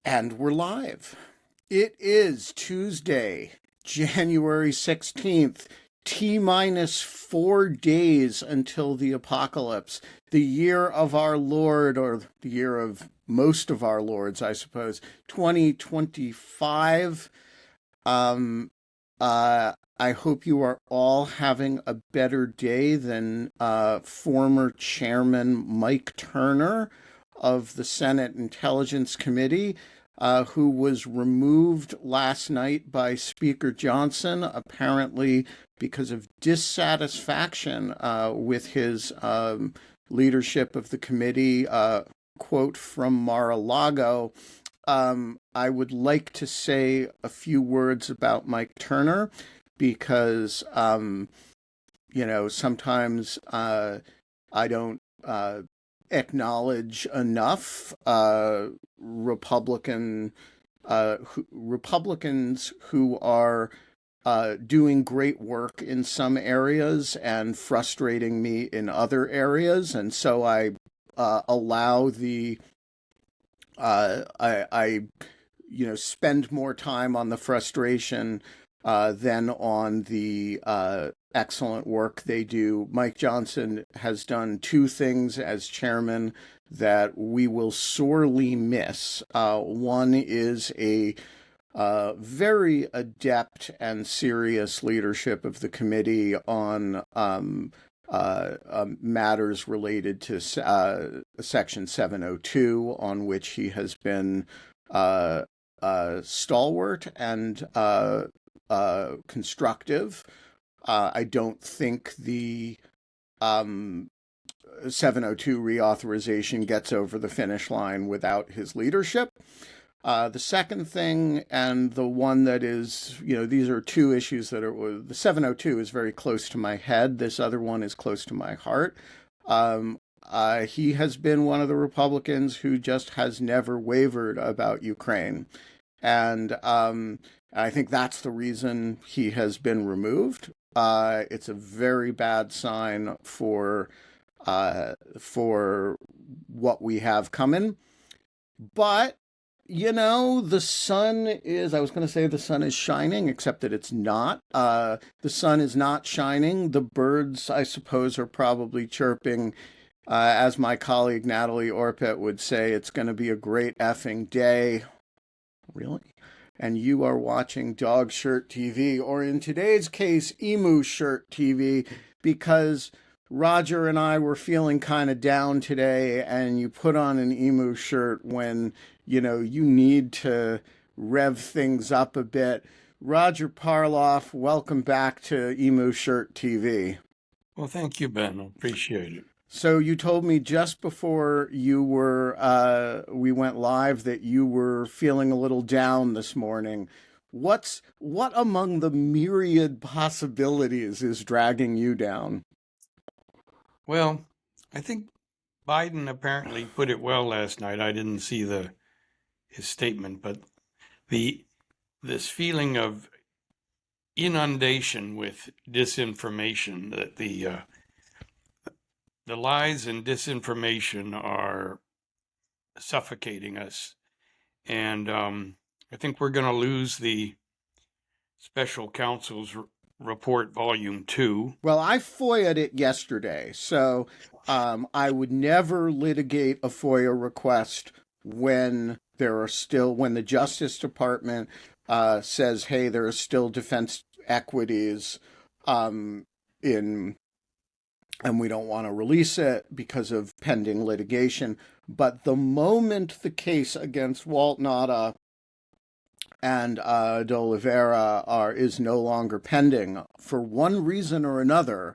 And we're live. It is Tuesday, January 16th, T minus 4 days until the apocalypse, the year of our Lord, or the year of most of our Lords, I suppose, 2025. I hope you are all having a better day than former Chairman Mike Turner of the Senate Intelligence Committee, who was removed last night by Speaker Johnson, apparently because of dissatisfaction with his leadership of the committee. Quote from Mar-a-Lago. I would like to say a few words about Mike Turner because, sometimes I don't acknowledge enough Republicans who are doing great work in some areas and frustrating me in other areas, and so I allow the I spend more time on the frustration than on the excellent work they do. Mike Johnson has done two things as chairman that we will sorely miss. One is a very adept and serious leadership of the committee on matters related to Section 702, on which he has been stalwart and constructive. I don't think the 702 reauthorization gets over the finish line without his leadership. The second thing, and the one that is, these are two issues that are, the 702 is very close to my head. This other one is close to my heart. He has been one of the Republicans who just has never wavered about Ukraine. And I think that's the reason he has been removed. It's a very bad sign for what we have coming. But the sun is, I was going to say the sun is shining, except that it's not. The sun is not shining. The birds, I suppose, are probably chirping. As my colleague Natalie Orpet would say, it's going to be a great effing day. Really? And you are watching Dog Shirt TV, or in today's case, Emu Shirt TV, because Roger and I were feeling kind of down today, and you put on an emu shirt when, you need to rev things up a bit. Roger Parloff, welcome back to Emu Shirt TV. Well, thank you, Ben. I appreciate it. So you told me just before we went live that you were feeling a little down this morning. What among the myriad possibilities is dragging you down? Well, I think Biden apparently put it well last night. I didn't see his statement, but this feeling of inundation with disinformation, that the lies and disinformation are suffocating us, and I think we're going to lose the special counsel's report volume 2. Well, I FOIA'd it yesterday, so I would never litigate a FOIA request when the Justice Department says, hey, there are still defense equities and we don't want to release it because of pending litigation. But the moment the case against Walt Nauta and de Oliveira is no longer pending for one reason or another,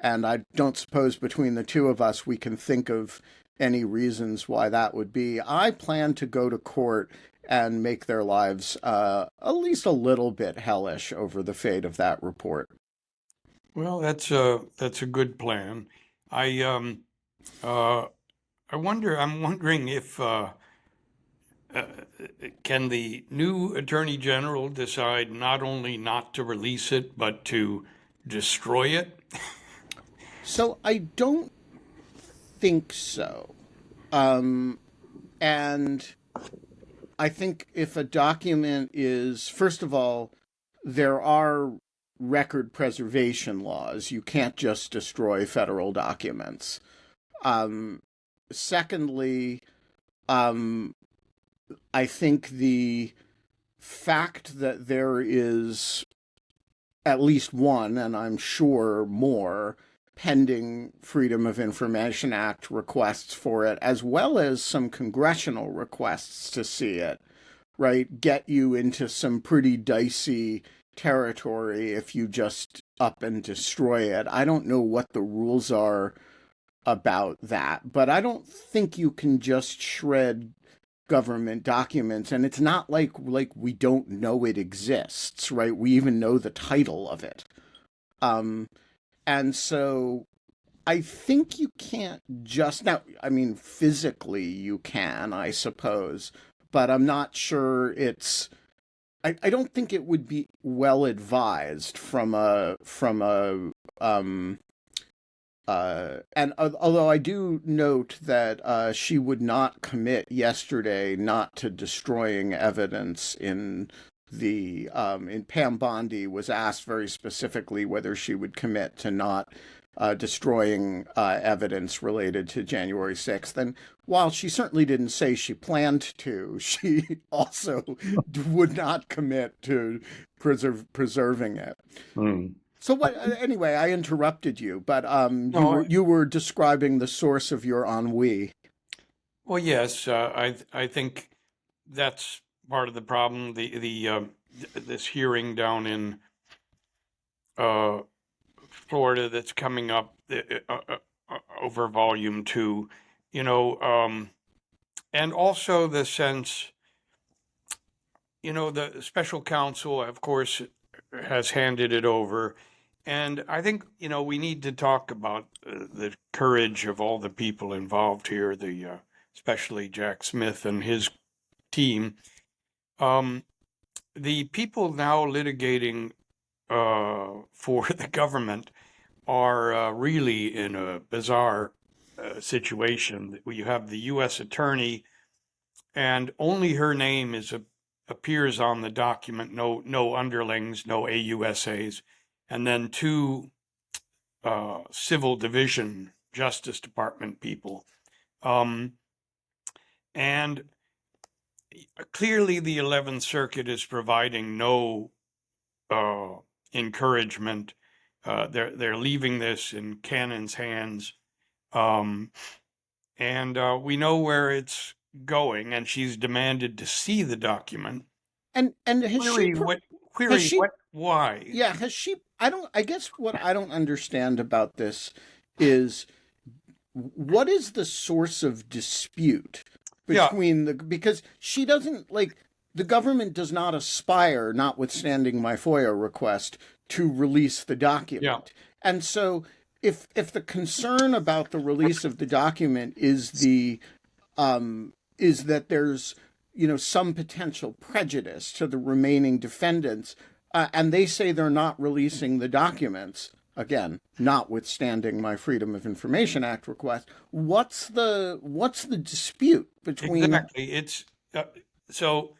and I don't suppose between the two of us we can think of any reasons why that would be, I plan to go to court and make their lives at least a little bit hellish over the fate of that report. Well, that's a good plan. I'm wondering if can the new Attorney General decide not only not to release it, but to destroy it? So I don't think so. And I think if a document is, first of all, there are record preservation laws. You can't just destroy federal documents. Um, Secondly, um, I think the fact that there is at least one, and I'm sure more, pending Freedom of Information Act requests for it, as well as some congressional requests to see it, right, get you into some pretty dicey territory if you just up and destroy it. I don't know what the rules are about that, but I don't think you can just shred government documents, and it's not like we don't know it exists, right? We even know the title of it. Um and so I think you can't just, now, I mean, physically you can, I suppose, but I'm not sure it's, I don't think it would be well advised and although I do note that she would not commit yesterday not to destroying evidence in Pam Bondi was asked very specifically whether she would commit to not destroying evidence related to January 6th. And while she certainly didn't say she planned to, she also would not commit to preserving it. Mm. So what? Anyway, I interrupted you, but No, you were describing the source of your ennui. well, yes, I think that's part of the problem. This hearing down in uh, Florida that's coming up over Volume 2, you know, and also the sense, the special counsel, of course, has handed it over. And I think, we need to talk about the courage of all the people involved here, especially Jack Smith and his team. Um, the people now litigating for the government are really in a bizarre situation. You have the U.S. attorney, and only her name appears on the document. No underlings, no AUSAs, and then two civil division Justice Department people, um, and clearly the 11th Circuit is providing no encouragement. They're leaving this in Cannon's hands, um, and we know where it's going. And she's demanded to see the document. And Query what? has Query she what? Why? yeah, has she, I guess what I don't understand about this is what is the source of dispute Yeah, between because she doesn't, like, the government does not aspire, notwithstanding my FOIA request, to release the yeah. document. And so if the concern about the release of the document is that there's, some potential prejudice to the remaining defendants, and they say they're not releasing the documents, again, notwithstanding my Freedom of Information Act request. What's the dispute between? Exactly. It's so,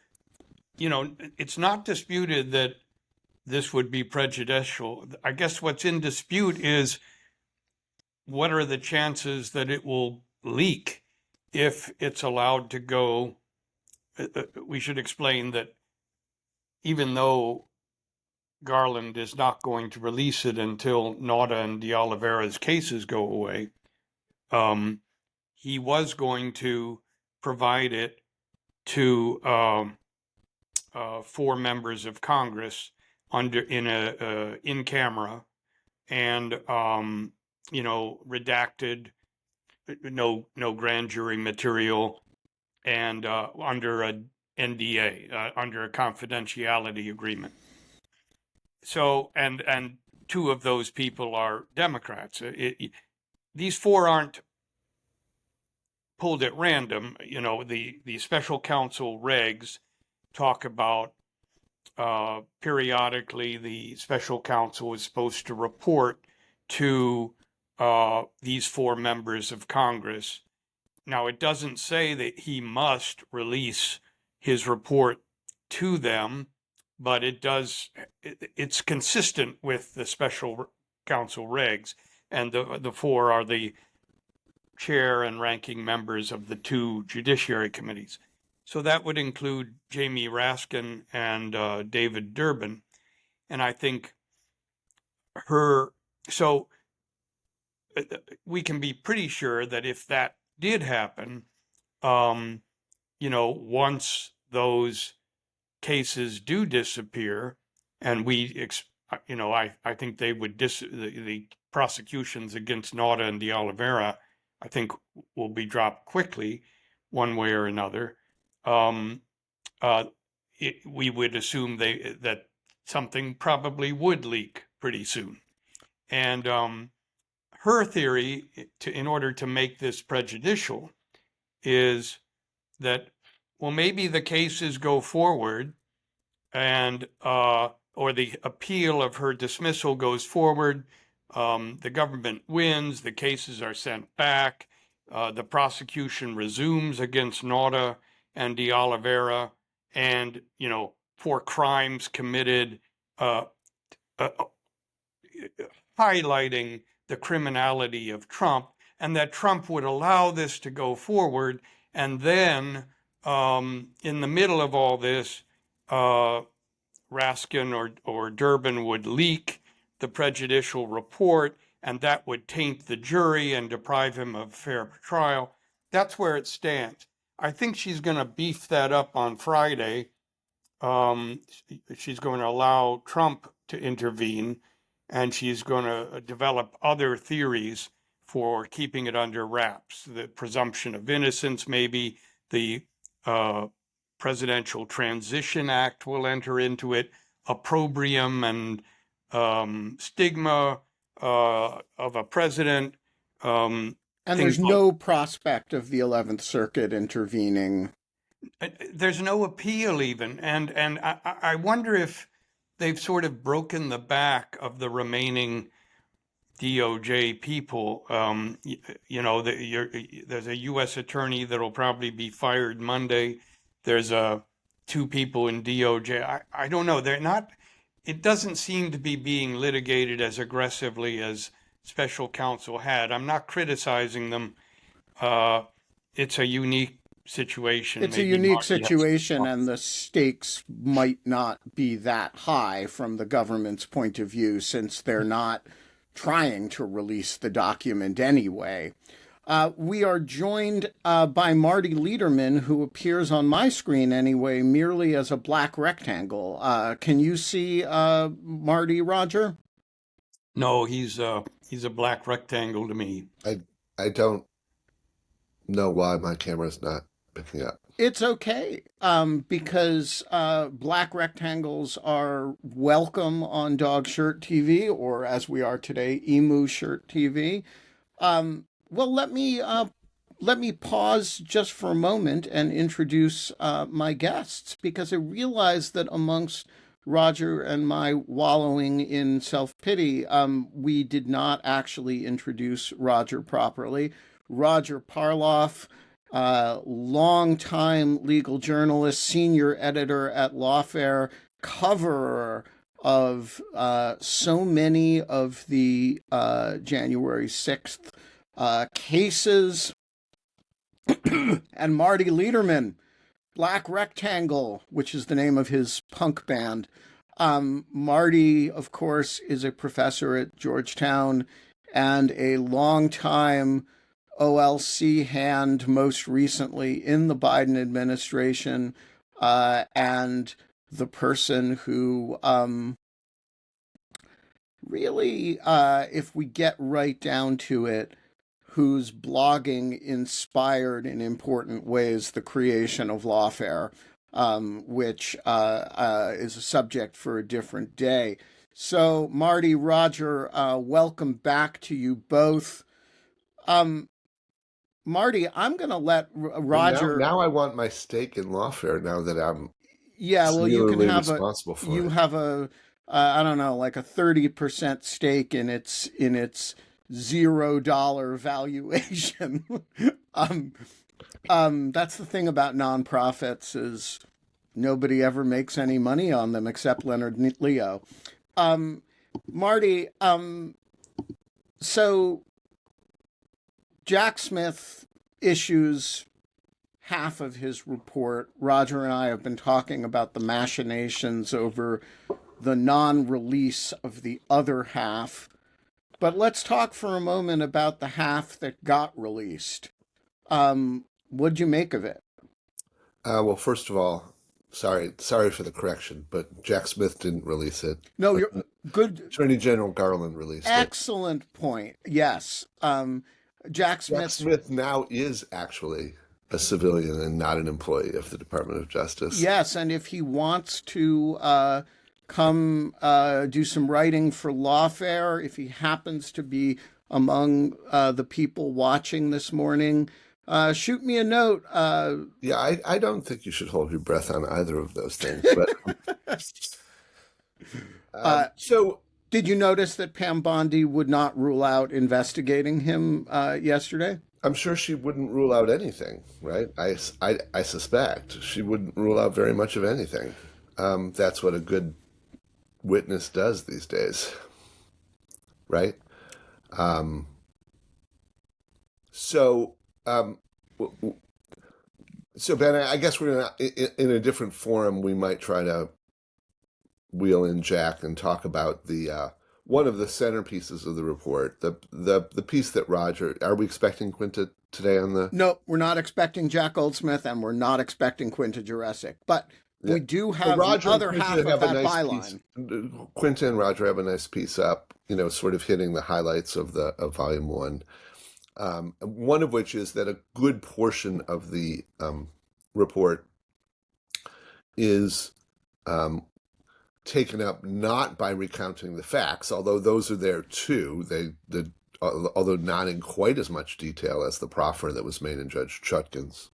it's not disputed that this would be prejudicial. I guess what's in dispute is what are the chances that it will leak if it's allowed to go. We should explain that even though Garland is not going to release it until Nauta and De Oliveira's cases go away, he was going to provide it to 4 members of Congress in a in camera, and redacted, no grand jury material, and under a NDA, under a confidentiality agreement. So, and 2 of those people are Democrats. These 4 aren't pulled at random. The special counsel regs talk about periodically the special counsel is supposed to report to these 4 members of Congress. Now, it doesn't say that he must release his report to them, but it's consistent with the special counsel regs, and the four are the chair and ranking members of the two judiciary committees. So that would include Jamie Raskin and David Durbin. And I think so we can be pretty sure that if that did happen, once those cases do disappear, and I think they would the prosecutions against Nauta and De Oliveira, I think, will be dropped quickly, one way or another. We would assume that something probably would leak pretty soon, and her theory, in order to make this prejudicial, is that, well, maybe the cases go forward, and or the appeal of her dismissal goes forward. The government wins. The cases are sent back. The prosecution resumes against Nauta and De Oliveira, and for crimes committed, uh, uh, highlighting the criminality of Trump, and that Trump would allow this to go forward. And then in the middle of all this, Raskin or Durbin would leak the prejudicial report, and that would taint the jury and deprive him of fair trial. That's where it stands. I think she's going to beef that up on Friday. She's going to allow Trump to intervene, and she's going to develop other theories for keeping it under wraps. The presumption of innocence, maybe the Presidential Transition Act will enter into it, opprobrium and stigma of a president. And there's no prospect of the 11th Circuit intervening. There's no appeal even. And I wonder if they've sort of broken the back of the remaining DOJ people. There's a U.S. attorney that'll probably be fired Monday. There's two people in DOJ. I don't know. They're not. It doesn't seem to be being litigated as aggressively as special counsel had. I'm not criticizing them. It's a unique situation. It's a unique situation, and the stakes might not be that high from the government's point of view, since they're not trying to release the document anyway. We are joined by Marty Lederman, who appears on my screen anyway merely as a black rectangle. Can you see Marty, Roger? No, he's a black rectangle to me. I don't know why my camera's not picking up. It's okay, because black rectangles are welcome on Dog Shirt TV, or as we are today, Emu Shirt TV. Well, let me pause just for a moment and introduce my guests, because I realize that amongst Roger and my wallowing in self-pity, we did not actually introduce Roger properly. Roger Parloff, longtime legal journalist, senior editor at Lawfare, coverer of so many of the January 6th cases, and Marty Lederman, Black Rectangle, which is the name of his punk band. Marty, of course, is a professor at Georgetown and a longtime OLC hand, most recently in the Biden administration, and the person who really, if we get right down to it, whose blogging inspired in important ways the creation of Lawfare, which is a subject for a different day. So, Marty, Roger, welcome back to you both. Marty, I'm going to let Roger... Now I want my stake in Lawfare now that I'm you can have responsible for you it. have a I don't know, like a 30% stake in its $0 valuation. That's the thing about nonprofits, is nobody ever makes any money on them except Leonard Leo. Marty, so Jack Smith issues half of his report. Roger and I have been talking about the machinations over the non-release of the other half. But let's talk for a moment about the half that got released. What'd you make of it? Well, first of all, sorry for the correction, but Jack Smith didn't release it. No, you're good. Attorney General Garland released it. Excellent point. Yes. Jack Smith now is actually a civilian and not an employee of the Department of Justice. Yes, and if he wants to come do some writing for Lawfare, if he happens to be among the people watching this morning, shoot me a note. Yeah, I don't think you should hold your breath on either of those things. But so, did you notice that Pam Bondi would not rule out investigating him yesterday? I'm sure she wouldn't rule out anything, right? I suspect she wouldn't rule out very much of anything. That's what a good witness does these days, right? So Ben, I guess we're in a different forum. We might try to wheel in Jack and talk about the one of the centerpieces of the report, the piece that Roger. Are we expecting Quinta today on the? No, we're not expecting Jack Goldsmith, and we're not expecting Quinta Jurecic, but we do have Roger the other half of that byline. Quinta and Roger have a nice piece up, sort of hitting the highlights of Volume 1. One of which is that a good portion of the report is taken up not by recounting the facts, although those are there too. Although not in quite as much detail as the proffer that was made in Judge Chutkin's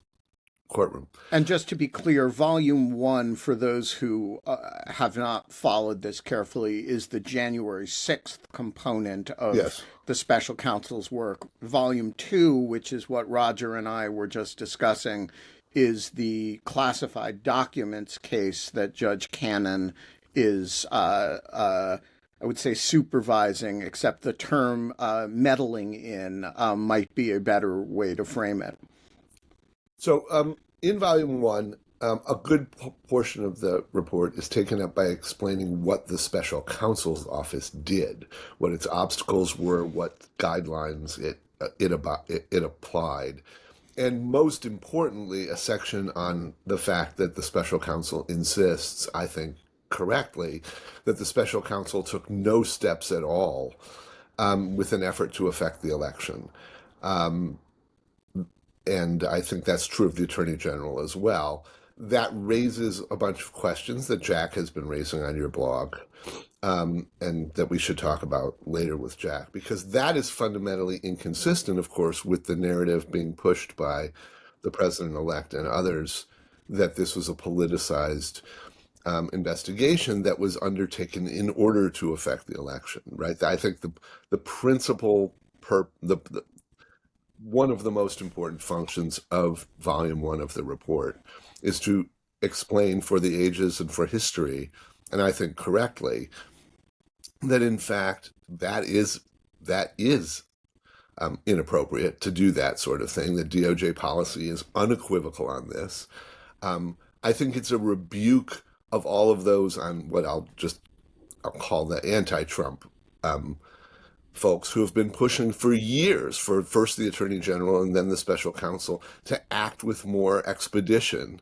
courtroom. And just to be clear, Volume 1, for those who have not followed this carefully, is the January 6th component of the special counsel's work. Volume 2, which is what Roger and I were just discussing, is the classified documents case that Judge Cannon is, I would say, supervising, except the term meddling in might be a better way to frame it. So in Volume 1, a good portion of the report is taken up by explaining what the special counsel's office did, what its obstacles were, what guidelines it applied, and most importantly, a section on the fact that the special counsel insists, I think correctly, that the special counsel took no steps at all with an effort to affect the election. And I think that's true of the Attorney General as well. That raises a bunch of questions that Jack has been raising on your blog, and that we should talk about later with Jack, because that is fundamentally inconsistent, of course, with the narrative being pushed by the president-elect and others that this was a politicized investigation that was undertaken in order to affect the election, right? I think the principal one of the most important functions of Volume 1 of the report is to explain for the ages and for history, and I think correctly, that in fact that is inappropriate to do that sort of thing. The DOJ policy is unequivocal on this. I think it's a rebuke of all of those on what I'll call the anti-Trump folks who have been pushing for years for first the Attorney General and then the special counsel to act with more expedition,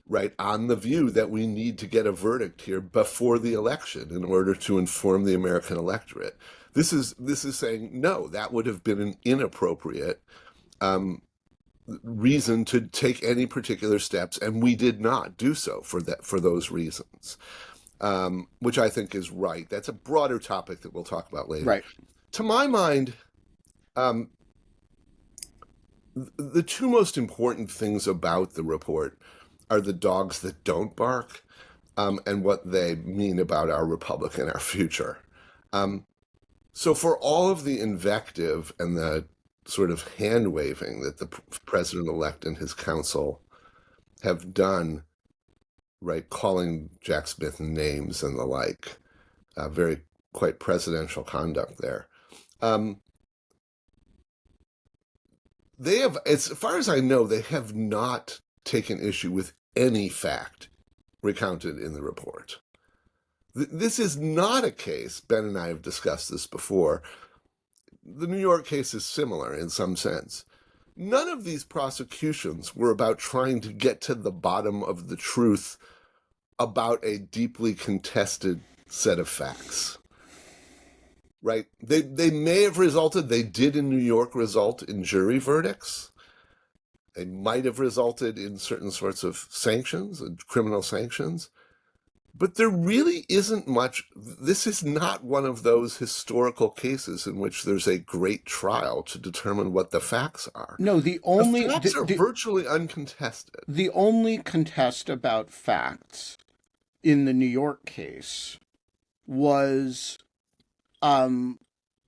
right, on the view that we need to get a verdict here before the election in order to inform the American electorate. This is saying, no, that would have been an inappropriate reason to take any particular steps, and we did not do so for those reasons, which I think is right. That's a broader topic that we'll talk about later. Right. To my mind, the two most important things about the report are the dogs that don't bark, and what they mean about our republic and our future. So for all of the invective and the sort of hand-waving that the president-elect and his counsel have done right, calling Jack Smith names and the like. Very quite presidential conduct there. They have, as far as I know, they have not taken issue with any fact recounted in the report. This is not a case, Ben and I have discussed this before. The New York case is similar in some sense. None of these prosecutions were about trying to get to the bottom of the truth about a deeply contested set of facts. Right? They may have resulted, they did in New York result in jury verdicts. They might have resulted in certain sorts of sanctions, criminal sanctions. But there really isn't much. This is not one of those historical cases in which there's a great trial to determine what the facts are. No, The facts are virtually uncontested. The only contest about facts in the New York case was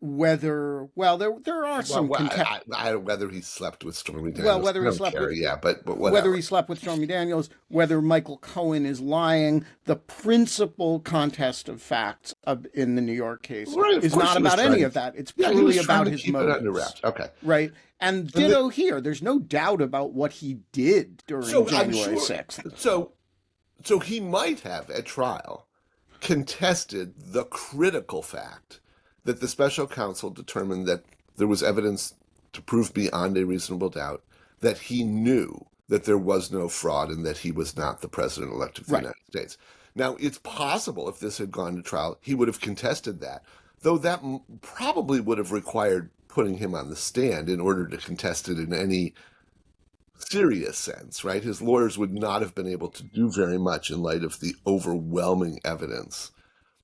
whether, well, there are some whether he slept with Stormy Daniels. Well, whether he slept with, but whatever. Whether he slept with Stormy Daniels, whether Michael Cohen is lying. The principal contest of facts in the New York case is not about any of that. It's purely about his motives. Okay. Right. And ditto here. There's no doubt about what he did during January 6th. So he might have, at trial, contested the critical fact that the special counsel determined that there was evidence to prove beyond a reasonable doubt that he knew that there was no fraud and that he was not the president-elect of the United States. Now, it's possible if this had gone to trial, he would have contested that, though that probably would have required putting him on the stand in order to contest it in any serious sense, right? His lawyers would not have been able to do very much in light of the overwhelming evidence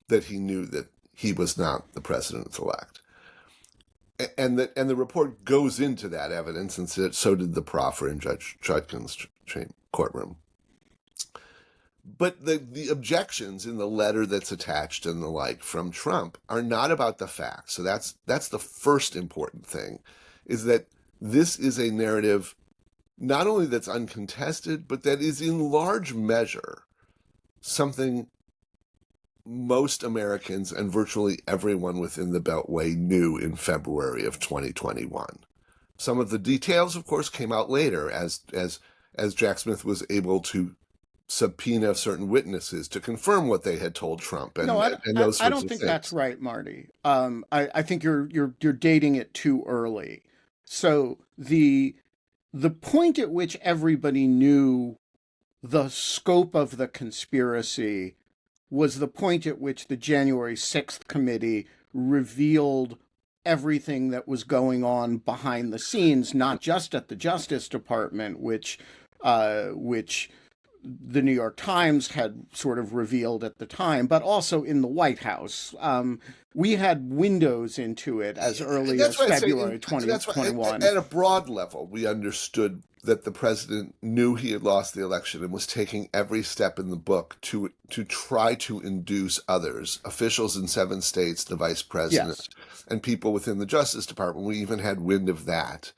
that he knew that he was not the president-elect. And the report goes into that evidence, and so did the proffer in Judge Chutkan's courtroom. But the objections in the letter that's attached and the like from Trump are not about the facts. So that's the first important thing, is that this is a narrative not only that's uncontested, but that is in large measure something most Americans and virtually everyone within the Beltway knew in February of 2021. Some of the details, of course, came out later as Jack Smith was able to subpoena certain witnesses to confirm what they had told Trump. And, I don't think things. That's right, Marty. I think you're dating it too early. So the point at which everybody knew the scope of the conspiracy was the point at which the January 6th committee revealed everything that was going on behind the scenes, not just at the Justice Department, which the New York Times had sort of revealed at the time, but also in the White House. We had windows into it as early as February 2021. At a broad level, we understood that the president knew he had lost the election and was taking every step in the book to try to induce others, officials in 7 states, the vice president, and people within the Justice Department. We even had wind of that.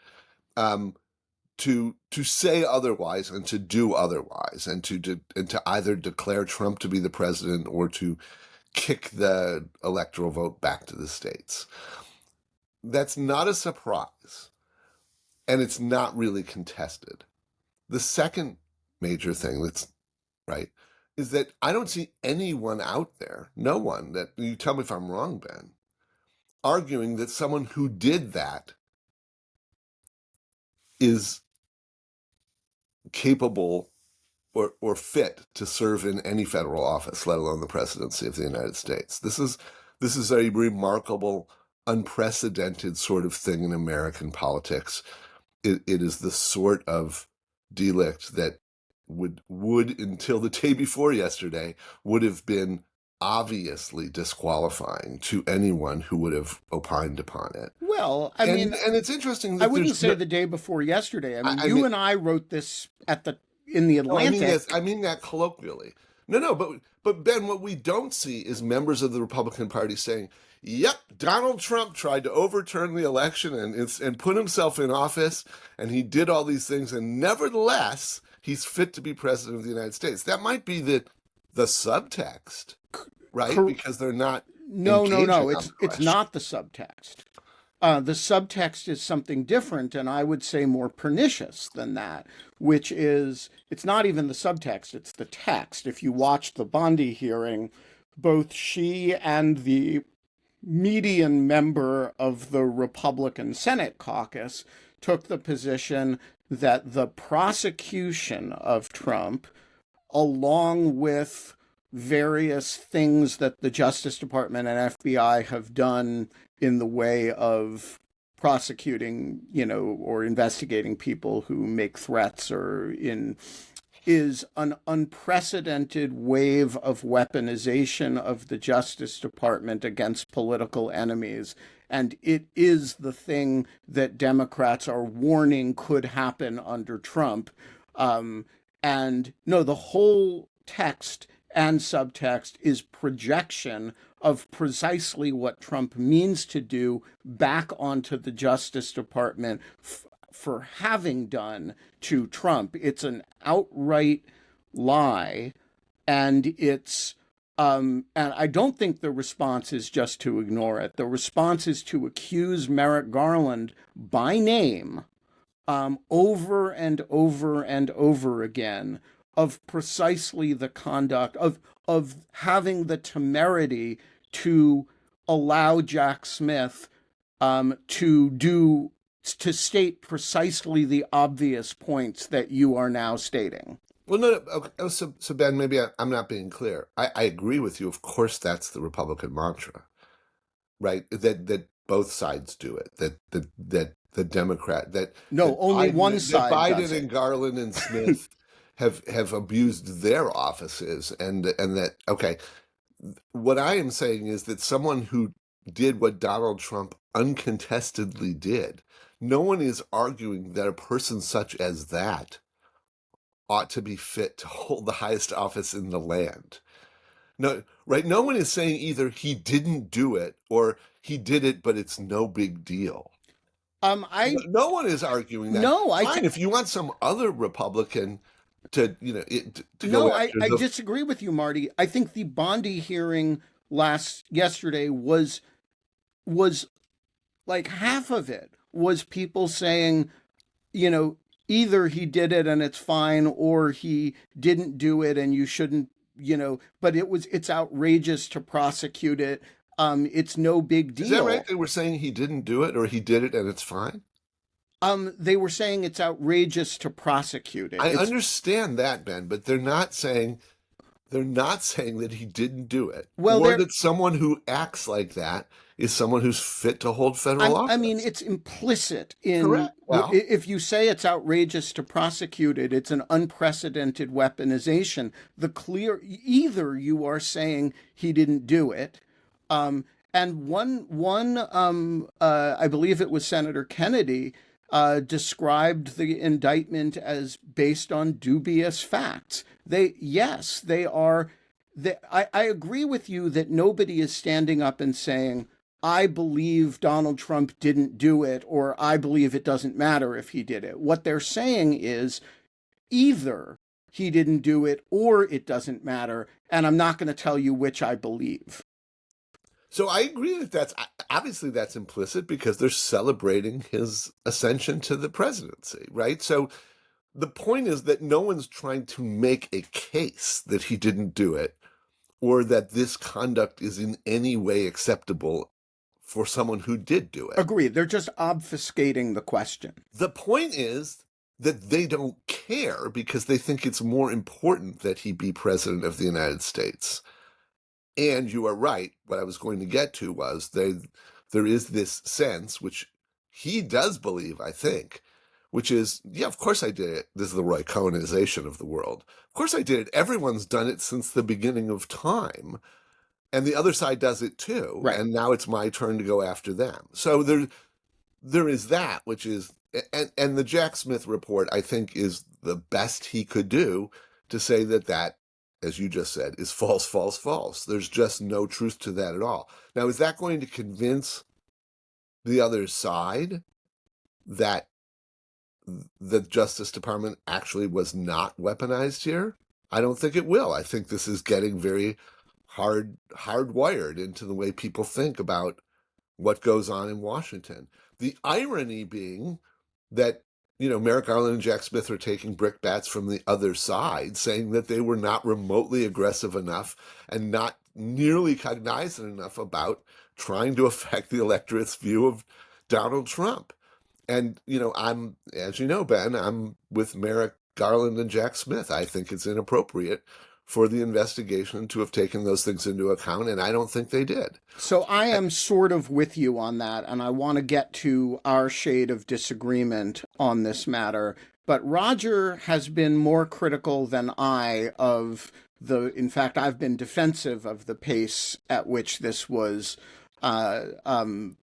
To say otherwise and to do otherwise, and to either declare Trump to be the president or to kick the electoral vote back to the states. That's not a surprise, and it's not really contested. The second major thing that's right is that I don't see anyone out there, no one, that, you tell me if I'm wrong, Ben, arguing that someone who did that is capable or fit to serve in any federal office, let alone the presidency of the United States. This is a remarkable, unprecedented sort of thing in American politics. It is the sort of delict that would until the day before yesterday would have been obviously disqualifying to anyone who would have opined upon it. Well, I mean, and it's interesting that I wouldn't say the day before yesterday. I mean, you and I wrote this in the Atlantic. I mean that colloquially. No, but Ben, what we don't see is members of the Republican Party saying, "Yep, Donald Trump tried to overturn the election and put himself in office, and he did all these things, and nevertheless, he's fit to be president of the United States. That might be the subtext, right? Cor- Because they're not no, no, engaging no. on the It's question. not the subtext. The subtext is something different, and I would say more pernicious than that, which is it's not even the subtext, it's the text. If you watch the Bondi hearing, both she and the median member of the Republican Senate caucus took the position that the prosecution of Trump, along with various things that the Justice Department and FBI have done in the way of prosecuting, or investigating people who make threats or in is an unprecedented wave of weaponization of the Justice Department against political enemies. And it is the thing that Democrats are warning could happen under Trump. And no, the whole text and subtext is projection of precisely what Trump means to do back onto the Justice Department for having done to Trump. It's an outright lie, and and I don't think the response is just to ignore it. The response is to accuse Merrick Garland by name, over and over and over again, of precisely the conduct of having the temerity to allow Jack Smith to state precisely the obvious points that you are now stating. Well, no, okay, so Ben, maybe I'm not being clear. I agree with you. Of course, that's the Republican mantra, right? That both sides do it. That the Democrat No, only one that side Biden does and it. Garland and Smith have abused their offices, and that okay. What I am saying is that someone who did what Donald Trump uncontestedly did, no one is arguing that a person such as that ought to be fit to hold the highest office in the land. No, right? No one is saying either he didn't do it or he did it, but it's no big deal. I No one is arguing that. no, Fine, if you want some other Republican to go no, after I the disagree with you, Marty. I think the Bondi hearing yesterday was like half of it was people saying, you know, either he did it and it's fine, or he didn't do it and you shouldn't, but it's outrageous to prosecute it. It's no big is that right? deal. They were saying he didn't do it or he did it and it's fine. They were saying it's outrageous to prosecute it. I It's understand that, Ben, but they're not saying that he didn't do it well, or they're that someone who acts like that is someone who's fit to hold federal I mean, office. it's implicit in Correct. Well, if you say it's outrageous to prosecute it, it's an unprecedented weaponization. Either you are saying he didn't do it, and I believe it was Senator Kennedy, described the indictment as based on dubious facts. They are. I agree with you that nobody is standing up and saying, I believe Donald Trump didn't do it, or I believe it doesn't matter if he did it. What they're saying is either he didn't do it or it doesn't matter, and I'm not going to tell you which I believe. so I agree that that's obviously that's implicit because they're celebrating his ascension to the presidency, right? So the point is that no one's trying to make a case that he didn't do it or that this conduct is in any way acceptable for someone who did do it. Agreed. They're just obfuscating the question. The point is that they don't care because they think it's more important that he be president of the United States. And you are right. What I was going to get to was there is this sense, which he does believe, I think, which is, yeah, of course I did it. This is the Roy Cohenization of the world. Of course I did it. Everyone's done it since the beginning of time. And the other side does it too. Right. And now it's my turn to go after them. So there is that, which is, and the Jack Smith report, I think, is the best he could do to say that, as you just said, is false, false, false. There's just no truth to that at all. Now, is that going to convince the other side that the Justice Department actually was not weaponized here? I don't think it will. I think this is getting very hardwired into the way people think about what goes on in Washington. The irony being that, Merrick Garland and Jack Smith are taking brickbats from the other side, saying that they were not remotely aggressive enough and not nearly cognizant enough about trying to affect the electorate's view of Donald Trump. And, as you know, Ben, I'm with Merrick Garland and Jack Smith. I think it's inappropriate for the investigation to have taken those things into account, and I don't think they did. So I am sort of with you on that, and I want to get to our shade of disagreement on this matter. But Roger has been more critical than I of in fact, I've been defensive of the pace at which this was handled,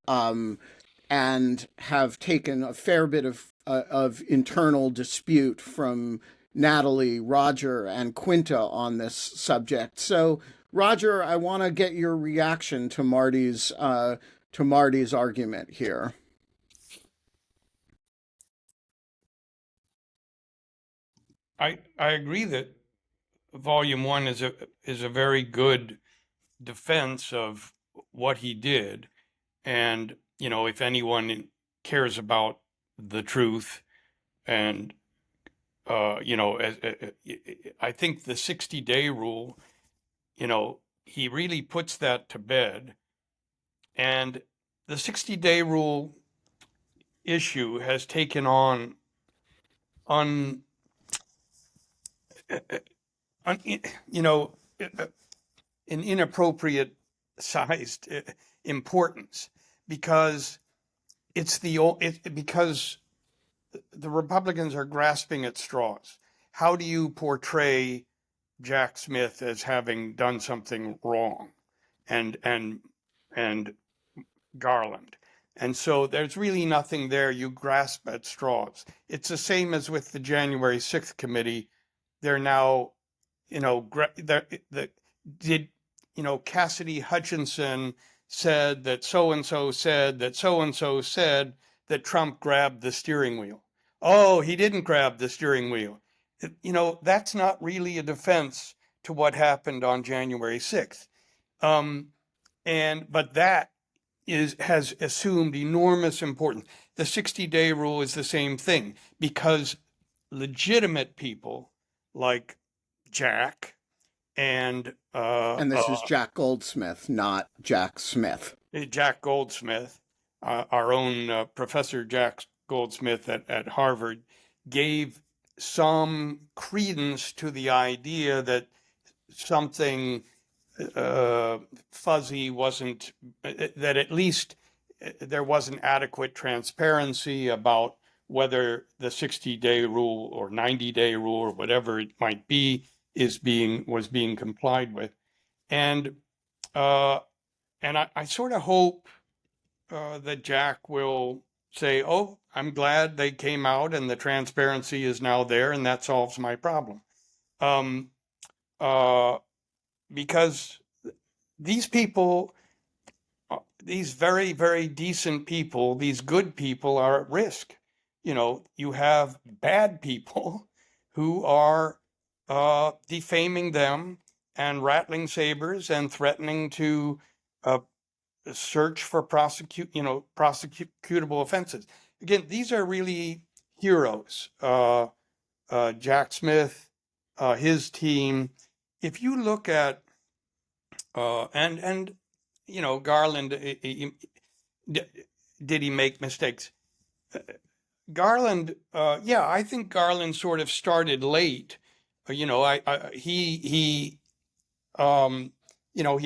and have taken a fair bit of internal dispute from Natalie, Roger, and Quinta on this subject. So, Roger, I want to get your reaction to Marty's argument here. I agree that Volume 1 is a very good defense of what he did, and if anyone cares about the truth, and I think the 60-day rule, he really puts that to bed, and the 60-day rule issue has taken on an inappropriate sized importance, because because the Republicans are grasping at straws. How do you portray Jack Smith as having done something wrong, and Garland? And so there's really nothing there. You grasp at straws. It's the same as with the January 6th committee. They're now, Cassidy Hutchinson said that so-and-so said that so-and-so said that Trump grabbed the steering wheel. Oh, he didn't grab the steering wheel. That's not really a defense to what happened on January 6th. But that has assumed enormous importance. The 60-day rule is the same thing, because legitimate people like Jack and this is Jack Goldsmith, not Jack Smith. Jack Goldsmith, our own Professor Jack Goldsmith at Harvard, gave some credence to the idea that something fuzzy wasn't, that at least there wasn't adequate transparency about whether the 60-day rule or 90-day rule or whatever it might be was being complied with. And I sort of hope that Jack will say, oh, I'm glad they came out and the transparency is now there, and that solves my problem. Because these people, these very, very decent people, these good people are at risk. You have bad people who are defaming them and rattling sabers and threatening to search for prosecutable offenses. Again, these are really heroes. Jack Smith, his team. If you look at Garland, did he make mistakes? Garland, I think Garland sort of started late. He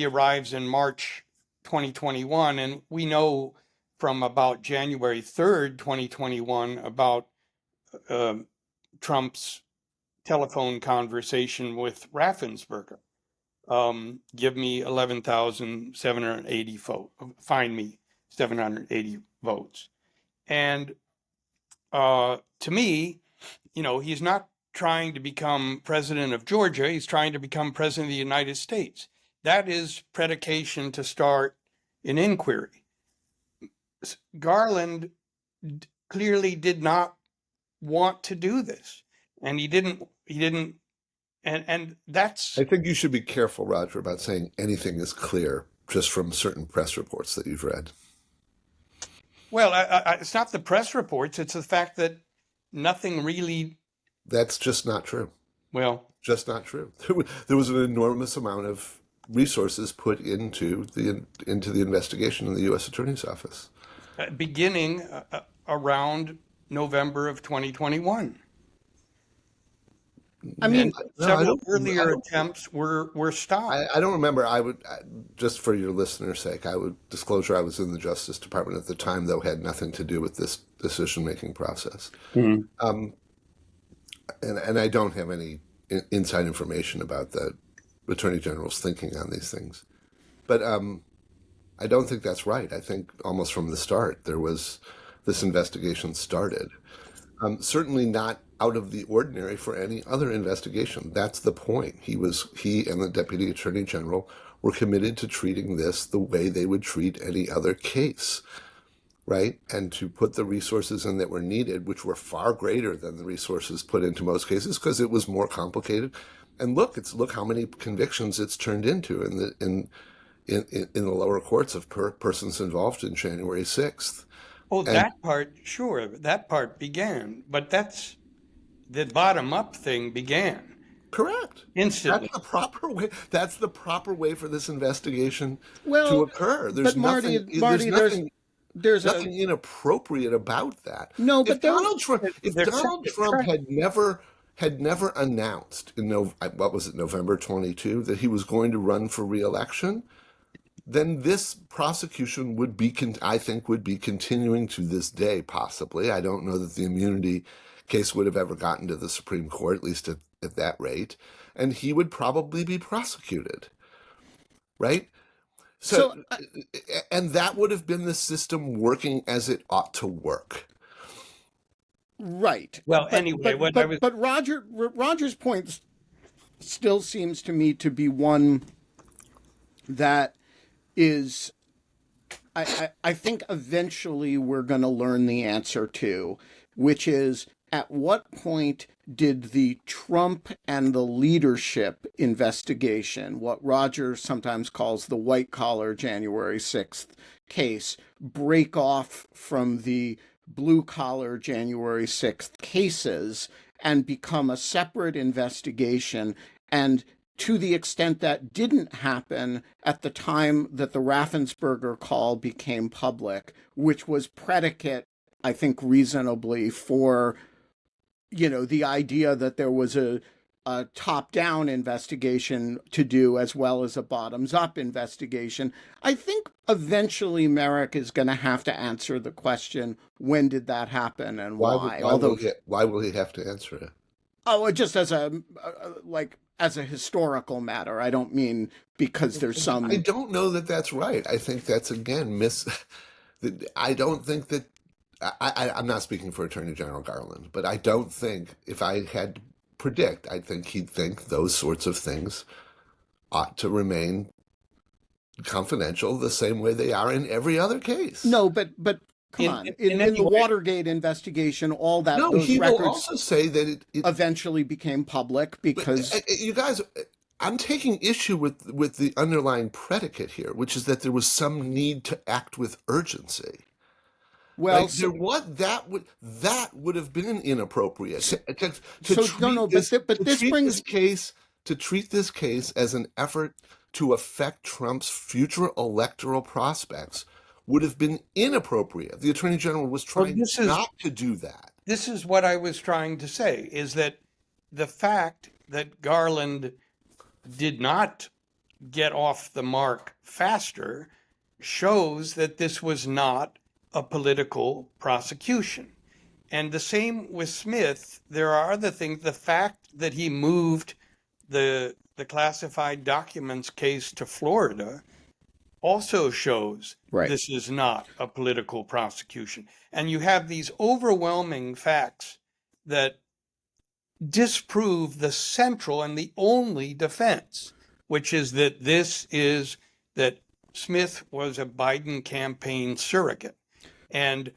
arrives in March 2021, and we know from about January 3rd, 2021, about Trump's telephone conversation with Raffensperger. Give me 11,780 votes. Find me 780 votes. And to me, he's not trying to become president of Georgia. He's trying to become president of the United States. That is predication to start an inquiry. Garland clearly did not want to do this. And he didn't, and that's, I think you should be careful, Roger, about saying anything is clear just from certain press reports that you've read. well, it's not the press reports, it's the fact that nothing really, That's just not true. well, Just not true. There was an enormous amount of resources put into the investigation in the U.S. Attorney's Office. beginning around November of 2021. I mean, And No, I several don't. earlier attempts were stopped. I don't remember. Just for your listeners' sake, I would disclosure I was in the Justice Department at the time, though had nothing to do with this decision-making process. Um, and I don't have any inside information about the Attorney General's thinking on these things. But I don't think that's right. I think almost from the start, this investigation started. Certainly not out of the ordinary for any other investigation. That's the point. He and the Deputy Attorney General were committed to treating this the way they would treat any other case, right? And to put the resources in that were needed, which were far greater than the resources put into most cases, because it was more complicated. And look how many convictions it's turned into in the lower courts of persons involved in January 6th. Oh, And that part, sure, that part began, but that's the bottom up thing began correct. instantly. That's the proper way. That's the proper way for this investigation to well, occur. but Marty, there's nothing inappropriate about that. no, but If Donald Trump, if There's Donald separate Trump track. had never announced in what was it, November 22, that he was going to run for re-election, then this prosecution would be, I think, would be continuing to this day, possibly. I don't know that the immunity case would have ever gotten to the Supreme Court, at least at that rate, and he would probably be prosecuted, right? So, and that would have been the system working as it ought to work. right. Well, anyway, But Roger's point still seems to me to be one that is, I think eventually we're going to learn the answer to, which is at what point did the Trump and the leadership investigation, what Roger sometimes calls the white collar January 6th case, break off from the blue collar January 6th cases and become a separate investigation? And to the extent that didn't happen at the time that the Raffensperger call became public, which was predicate, I think, reasonably for, the idea that there was a top-down investigation to do as well as a bottoms-up investigation. I think eventually Merrick is going to have to answer the question, when did that happen and why? Why will he have to answer it? Oh, just as as a historical matter. I don't mean because there's some. I don't know that that's right. I think that's again I don't think that. I'm not speaking for Attorney General Garland, but I don't think, if I had to predict, I think he'd think those sorts of things ought to remain confidential the same way they are in every other case. No, but come on. In the Watergate investigation, all that, no, those he records will also say that it eventually became public because. You guys, I'm taking issue with the underlying predicate here, which is that there was some need to act with urgency. Well, that would have been inappropriate to treat this case as an effort to affect Trump's future electoral prospects would have been inappropriate. The Attorney General was trying not to do that. This is what I was trying to say, is that the fact that Garland did not get off the mark faster shows that this was not a political prosecution. And the same with Smith. There are other things. The fact that he moved the classified documents case to Florida also shows this is not a political prosecution. And you have these overwhelming facts that disprove the central and the only defense, which is that Smith was a Biden campaign surrogate. And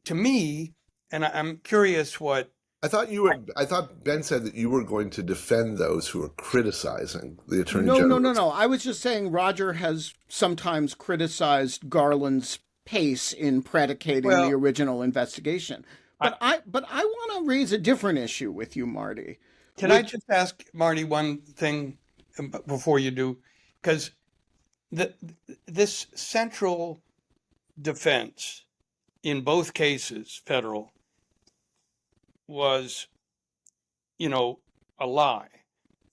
to me, and I'm curious what. I thought Ben said that you were going to defend those who are criticizing the Attorney No, no, General. no, no. I was just saying Roger has sometimes criticized Garland's pace in predicating the Well, original investigation. I, But I want to raise a different issue with you, Marty. can I Which just ask Marty one thing before you do? Because the this central defense in both cases, federal, was, you know, a lie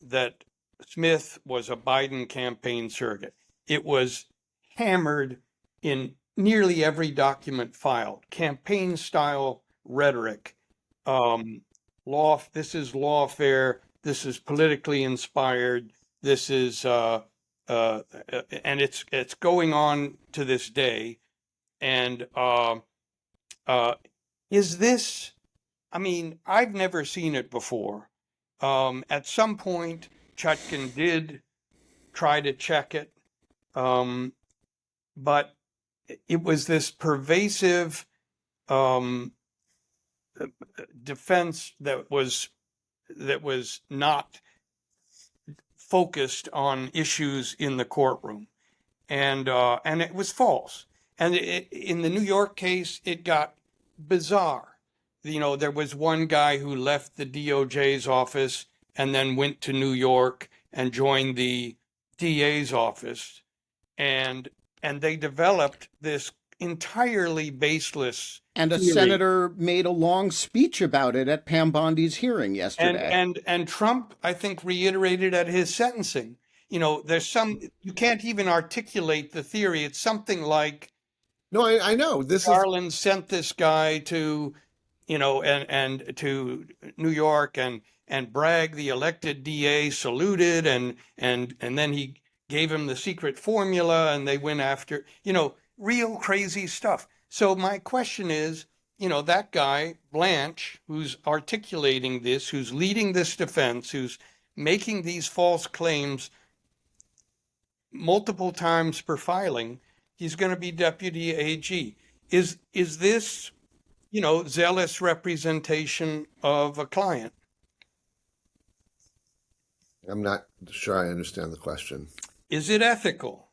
that Smith was a Biden campaign surrogate. It was hammered in nearly every document filed, campaign style rhetoric. Um, this is lawfare. This is politically inspired. This is, and it's going on to this day. And uh, is this? I mean, I've never seen it before. At some point, Chutkin did try to check it, um, but it was this pervasive um, defense that was not focused on issues in the courtroom, and it was false. And in the New York case, it got bizarre. You know, there was one guy who left the DOJ's office and then went to New York and joined the DA's office, and and they developed this entirely baseless and a theory. senator made a long speech about it at Pam Bondi's hearing And yesterday. and Trump, I think, reiterated at his sentencing. You know, there's some you can't even articulate the theory. It's something like No, I know this is. Garland sent this guy to, you know, and to New York, and Bragg, the elected DA, saluted, and then he gave him the secret formula, and they went after, you know, real crazy stuff. So my question is, you know, that guy Blanche, who's articulating this, who's leading this defense, who's making these false claims multiple times per filing, he's going to be deputy AG. Is this, you know, zealous representation of a client? I'm not sure I understand the question. Is it ethical?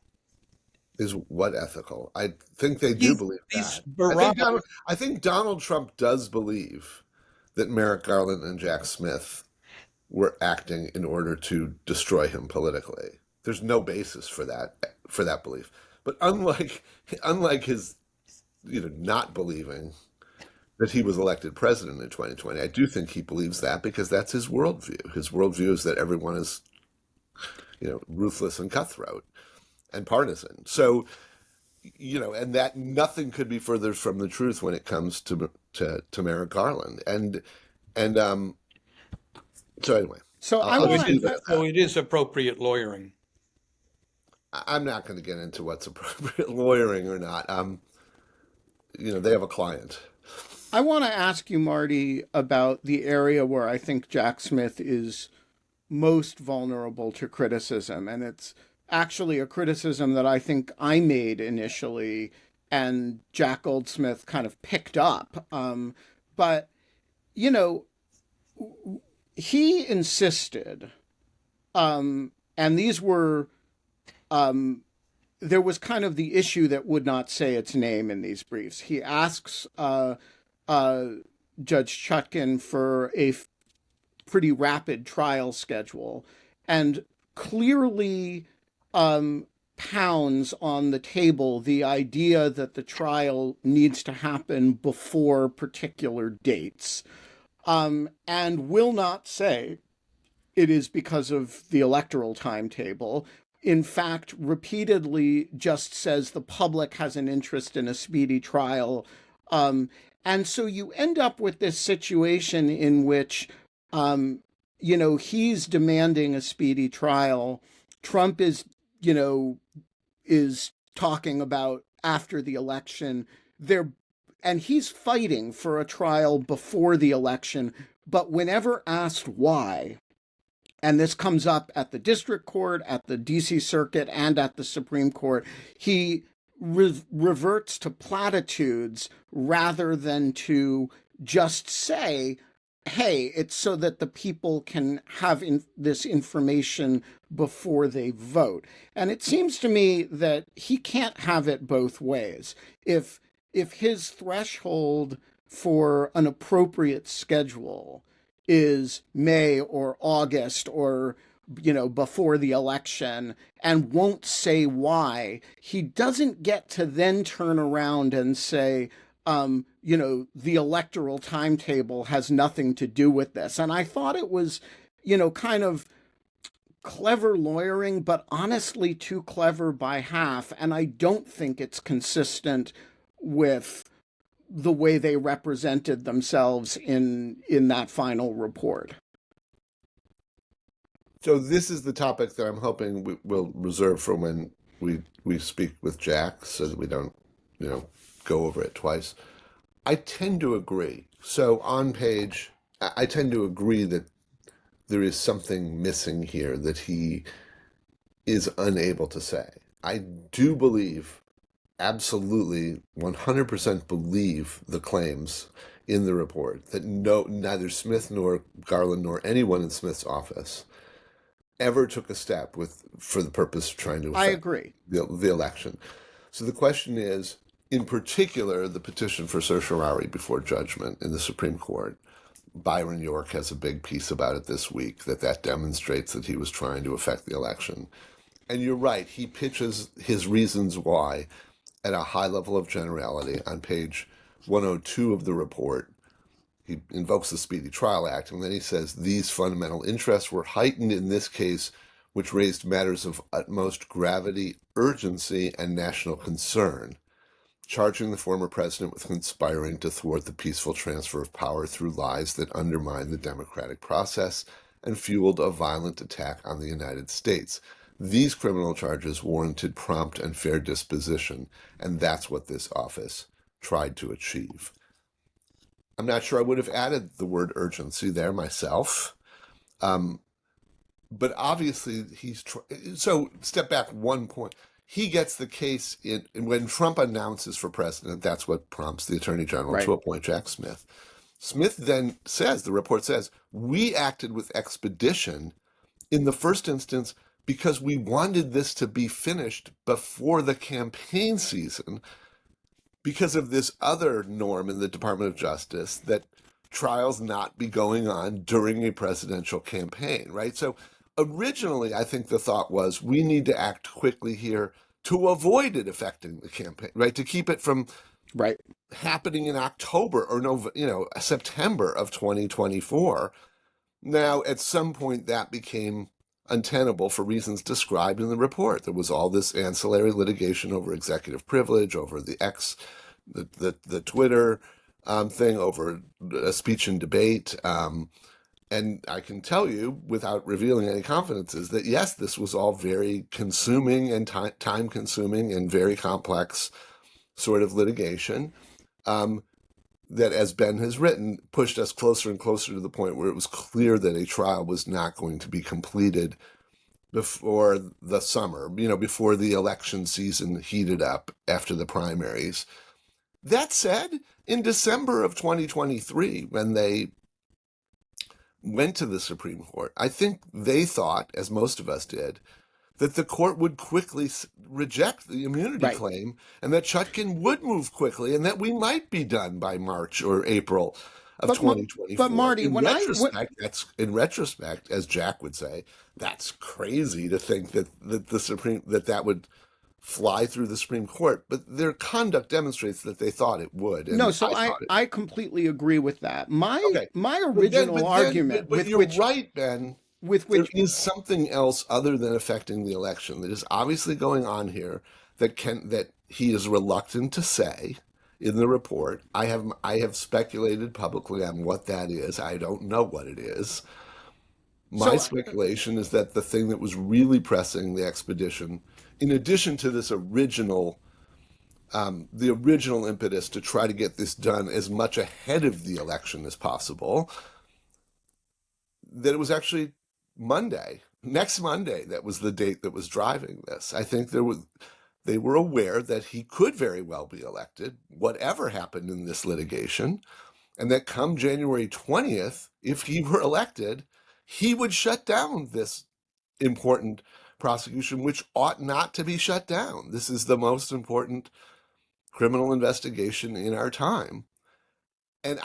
Is what ethical? I think they do believe These that. barometers. I think Donald Trump does believe that Merrick Garland and Jack Smith were acting in order to destroy him politically. There's no basis for that belief. But unlike his, you know, not believing that he was elected president in 2020, I do think he believes that because that's his worldview. His worldview is that everyone is, you know, ruthless and cutthroat and partisan. So, you know, and that nothing could be further from the truth when it comes to Merrick Garland. And so anyway, So I I'll So just want leave to it at so that. it is appropriate lawyering. I'm not going to get into what's appropriate lawyering or not. You know, they have a client. I want to ask you, Marty, about the area where I think Jack Smith is most vulnerable to criticism, and it's actually a criticism that I think I made initially, and Jack Goldsmith kind of picked up. But you know, he insisted, and these were there was kind of the issue that would not say its name in these briefs. He asks uh, Judge Chutkin for a pretty rapid trial schedule and clearly pounds on the table the idea that the trial needs to happen before particular dates, and will not say it is because of the electoral timetable. In fact, repeatedly just says the public has an interest in a speedy trial. Um, and so you end up with this situation in which, um, you know, he's demanding a speedy trial. Trump is, you know, is talking about after the election. They're and he's fighting for a trial before the election. But whenever asked why, and this comes up at the district court, at the DC circuit, and at the Supreme Court, he reverts to platitudes rather than to just say, hey, it's so that the people can have this information before they vote. And it seems to me that he can't have it both ways. If his threshold for an appropriate schedule is May or August or before the election, and won't say why, he doesn't get to then turn around and say, the electoral timetable has nothing to do with this. And I thought it was, kind of clever lawyering, but honestly too clever by half. And I don't think it's consistent with the way they represented themselves in that final report. So this is the topic that I'm hoping we'll reserve for when we speak with Jack, so that we don't, go over it twice. I tend to agree. So I tend to agree that there is something missing here that he is unable to say. I do believe, absolutely 100% believe the claims in the report that neither Smith nor Garland nor anyone in Smith's office ever took a step for the purpose of trying to affect I agree. the election. So the question is, in particular, the petition for certiorari before judgment in the Supreme Court. Byron York has a big piece about it this week that demonstrates that he was trying to affect the election. And you're right, he pitches his reasons why at a high level of generality on page 102 of the report. He invokes the Speedy Trial Act, and then he says these fundamental interests were heightened in this case, which raised matters of utmost gravity, urgency, and national concern, charging the former president with conspiring to thwart the peaceful transfer of power through lies that undermined the democratic process and fueled a violent attack on the United States. These criminal charges warranted prompt and fair disposition, and that's what this office tried to achieve. I'm not sure I would have added the word urgency there myself. But obviously so step back one point. He gets the case when Trump announces for president, that's what prompts the attorney general to appoint Jack Smith. Smith then says, the report says, we acted with expedition in the first instance because we wanted this to be finished before the campaign season, because of this other norm in the Department of Justice that trials not be going on during a presidential campaign, right? So originally, I think the thought was we need to act quickly here to avoid it affecting the campaign, right? To keep it from happening in October or September of 2024. Now, at some point, that became untenable for reasons described in the report. There was all this ancillary litigation over executive privilege, over the Twitter thing, over a speech and debate. And I can tell you, without revealing any confidences, that yes, this was all very consuming and time-consuming and very complex sort of litigation that, as Ben has written, pushed us closer and closer to the point where it was clear that a trial was not going to be completed before the summer, before the election season heated up after the primaries. That said, in December of 2023, when they went to the Supreme Court, I think they thought, as most of us did, that the court would quickly reject the immunity claim and that Chutkan would move quickly and that we might be done by March or April of 2024. But Marty, in retrospect, as Jack would say, that's crazy to think that that would fly through the Supreme Court, but their conduct demonstrates that they thought it would. No, so I completely agree with that. My original argument, but you're right, Ben. There is something else other than affecting the election that is obviously going on here that he is reluctant to say in the report. I have speculated publicly on what that is. I don't know what it is. My speculation is that the thing that was really pressing the expedition, in addition to this original impetus to try to get this done as much ahead of the election as possible, that it was actually next Monday, that was the date that was driving this. I think they were aware that he could very well be elected, whatever happened in this litigation, and that come January 20th, if he were elected, he would shut down this important prosecution, which ought not to be shut down. This is the most important criminal investigation in our time. And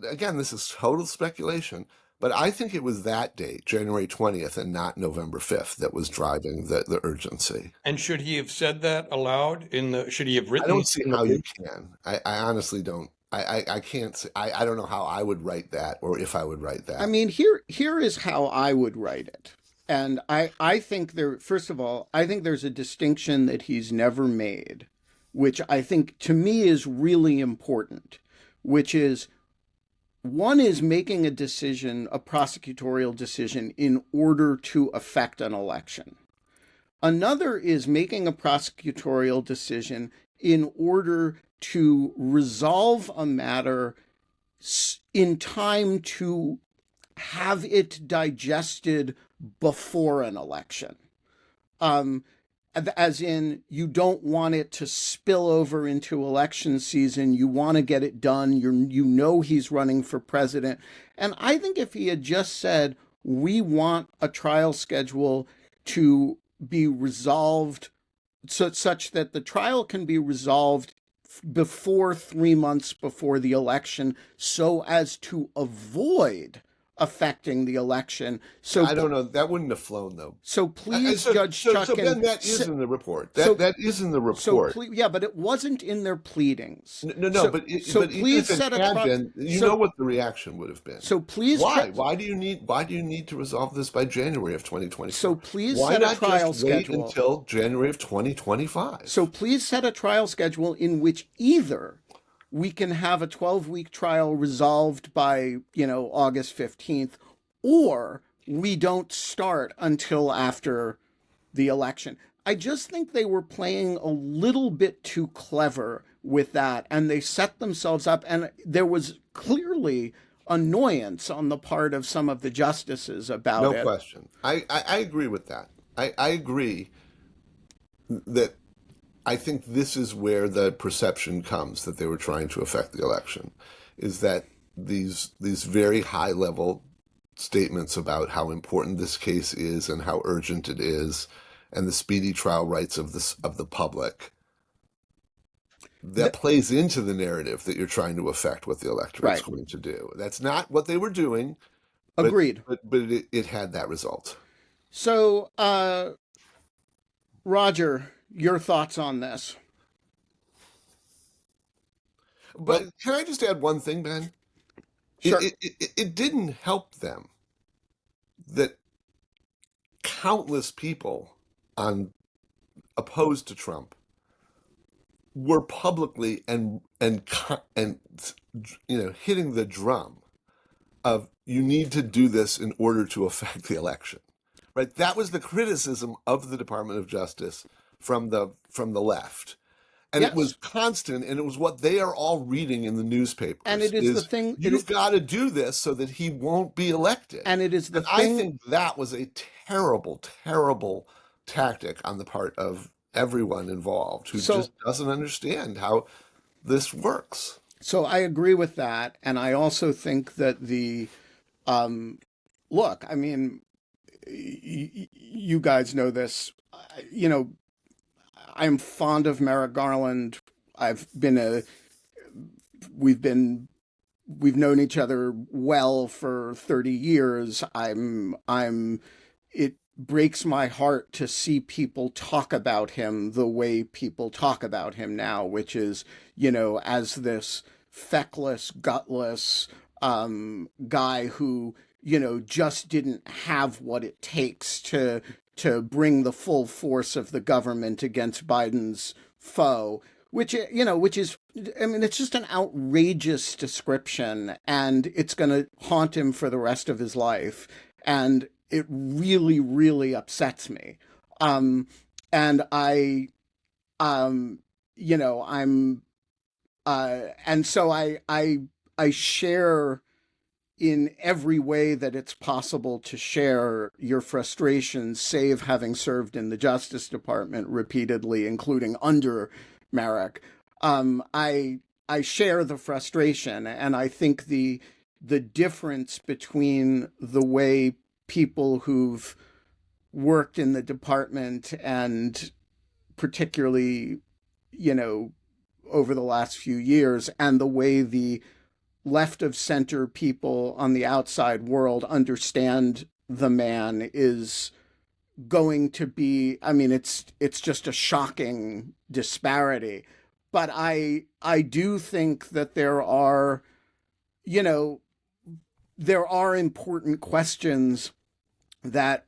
again, this is total speculation, but I think it was that date, January 20th, and not November 5th, that was driving the urgency. And should he have said that aloud should he have I written don't see in the how you brief? can. I honestly don't. I can't say, I don't know how I would write that, or if I would write that. I mean, here is how I would write it. And I think first of all, I think there's a distinction that he's never made, which I think to me is really important, which is one is making a decision, a prosecutorial decision, in order to affect an election. Another is making a prosecutorial decision in order to resolve a matter in time to have it digested before an election. As in, you don't want it to spill over into election season. You want to get it done. You know he's running for president. And I think if he had just said, we want a trial schedule to be resolved such that the trial can be resolved before 3 months before the election so as to avoid affecting the election. So I don't know. That wouldn't have flown, though. So please, Judge Chuck. So Ben, that is in the report. That is in the report. So yeah, but it wasn't in their pleadings. No, but please set a trial. You know what the reaction would have been. So please, why do you need to resolve this by January of 2024? So please set a trial schedule. Wait until January of 2025? So please set a trial schedule in which either we can have a 12-week trial resolved by, August 15th, or we don't start until after the election. I just think they were playing a little bit too clever with that, and they set themselves up, and there was clearly annoyance on the part of some of the justices about it. No question. I agree with that. I agree that I think this is where the perception comes that they were trying to affect the election, is that these very high level statements about how important this case is and how urgent it is, and the speedy trial rights of the public, that plays into the narrative that you're trying to affect what the electorate's going to do. That's not what they were doing. Agreed. But it had that result. So, Roger, your thoughts on this? But can I just add one thing, Ben? Sure. It didn't help them that countless people opposed to Trump were publicly and hitting the drum of, you need to do this in order to affect the election. Right? That was the criticism of the Department of Justice from the left. And yes. It was constant, and it was what they are all reading in the newspapers. And it is the thing. You've got to do this so that he won't be elected. And it is the thing. I think that was a terrible, terrible tactic on the part of everyone involved who just doesn't understand how this works. So I agree with that. And I also think that look, I mean, you guys know this, I'm fond of Merrick Garland. We've known each other well for 30 years. It breaks my heart to see people talk about him the way people talk about him now, which is, as this feckless, gutless, guy who, just didn't have what it takes to bring the full force of the government against Biden's foe, which is, I mean, it's just an outrageous description, and it's going to haunt him for the rest of his life. And it really, really upsets me. And I, and so I share in every way that it's possible to share your frustrations, save having served in the Justice Department repeatedly, including under Merrick. I share the frustration, and I think the difference between the way people who've worked in the department and particularly, over the last few years, and the way the left of center people on the outside world understand the man is going to be, I mean, it's just a shocking disparity. But I do think that you know, there are important questions that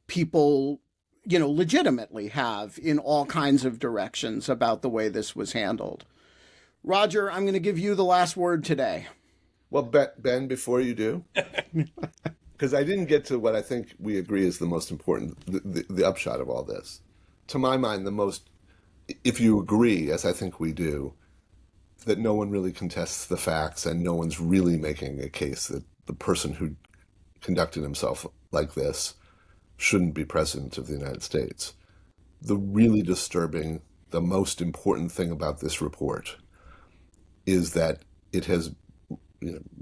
people, legitimately have in all kinds of directions about the way this was handled. Roger, I'm going to give you the last word today. Well, Ben, before you do, because I didn't get to what I think we agree is the most important, the upshot of all this. To my mind, if you agree, as I think we do, that no one really contests the facts and no one's really making a case that the person who conducted himself like this shouldn't be president of the United States. The really disturbing, the most important thing about this report is that it has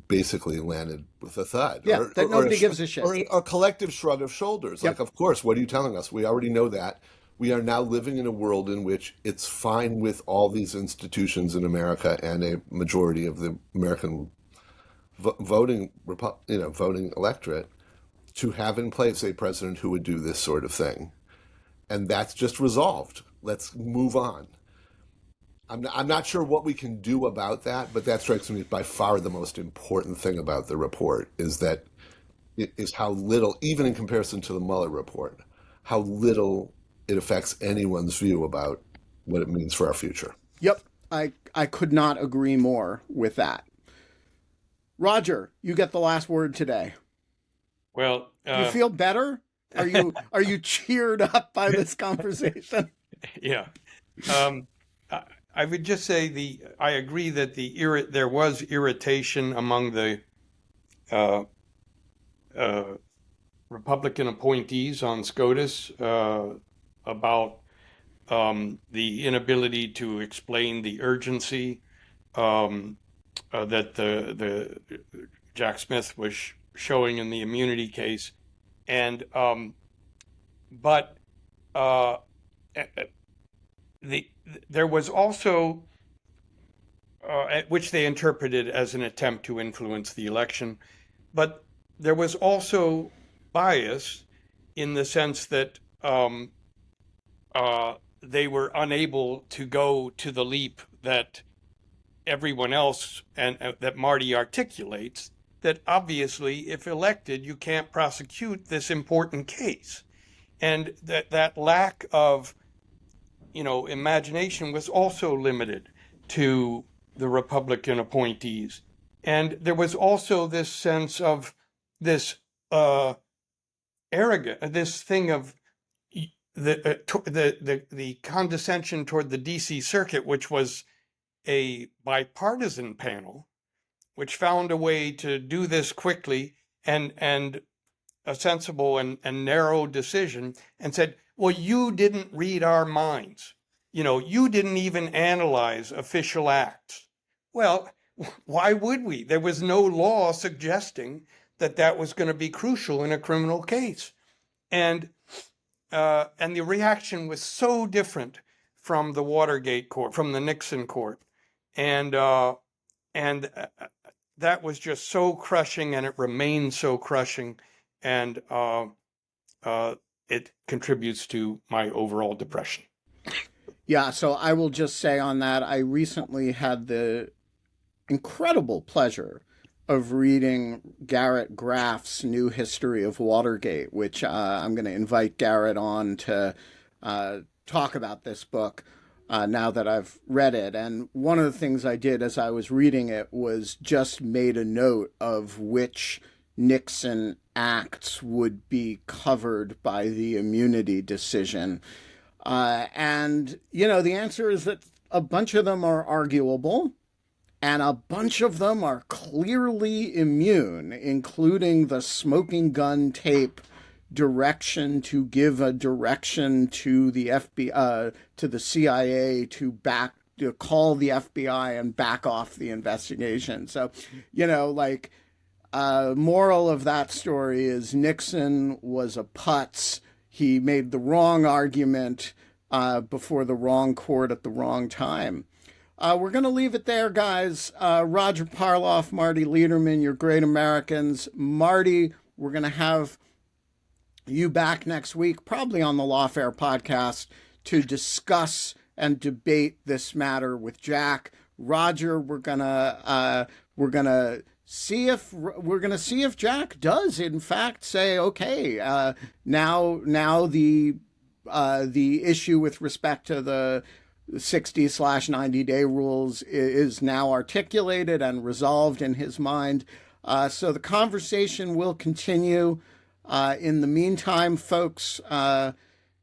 basically landed with a thud. Yeah, that nobody gives a shit. Or a collective shrug of shoulders. Yep. Like, of course, what are you telling us? We already know that. We are now living in a world in which it's fine with all these institutions in America and a majority of the American voting electorate to have in place a president who would do this sort of thing. And that's just resolved. Let's move on. I'm not sure what we can do about that, but that strikes me as by far the most important thing about the report is how little, even in comparison to the Mueller report, how little it affects anyone's view about what it means for our future. Yep, I could not agree more with that. Roger, you get the last word today. Well, do you feel better? Are you cheered up by this conversation? Yeah. I would just say I agree that there was irritation among the Republican appointees on SCOTUS about the inability to explain the urgency that the Jack Smith was showing in the immunity case, and but there was also, which they interpreted as an attempt to influence the election, but there was also bias in the sense that they were unable to go to the leap that everyone else and that Marty articulates, that obviously if elected you can't prosecute this important case, and that lack of imagination was also limited to the Republican appointees. And there was also this sense of this arrogant, this thing of the condescension toward the DC Circuit, which was a bipartisan panel, which found a way to do this quickly and a sensible and narrow decision, and said, well, you didn't read our minds. You didn't even analyze official acts. Well, why would we? There was no law suggesting that was going to be crucial in a criminal case. And the reaction was so different from the Watergate court, from the Nixon court. And that was just so crushing, and it remains so crushing. And it contributes to my overall depression. Yeah, so I will just say on that, I recently had the incredible pleasure of reading Garrett Graff's new history of Watergate, which I'm going to invite Garrett on to talk about this book now that I've read it. And one of the things I did as I was reading it was just made a note of which Nixon acts would be covered by the immunity decision. And the answer is that a bunch of them are arguable. and a bunch of them are clearly immune, including the smoking gun tape direction to give a direction to the FBI, to the CIA to call the FBI and back off the investigation. So, like, moral of that story is Nixon was a putz. He made the wrong argument before the wrong court at the wrong time. We're going to leave it there, guys. Roger Parloff, Marty Lederman, you're great Americans. Marty, we're going to have you back next week, probably on the Lawfare podcast, to discuss and debate this matter with Jack. Roger, we're gonna see if Jack does in fact say, okay, now the issue with respect to the 60/90 day rules is now articulated and resolved in his mind. So the conversation will continue. In the meantime, folks,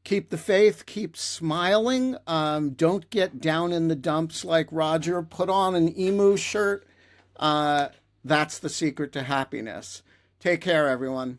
keep the faith, keep smiling. Don't get down in the dumps like Roger. Put on an emu shirt. That's the secret to happiness. Take care, everyone.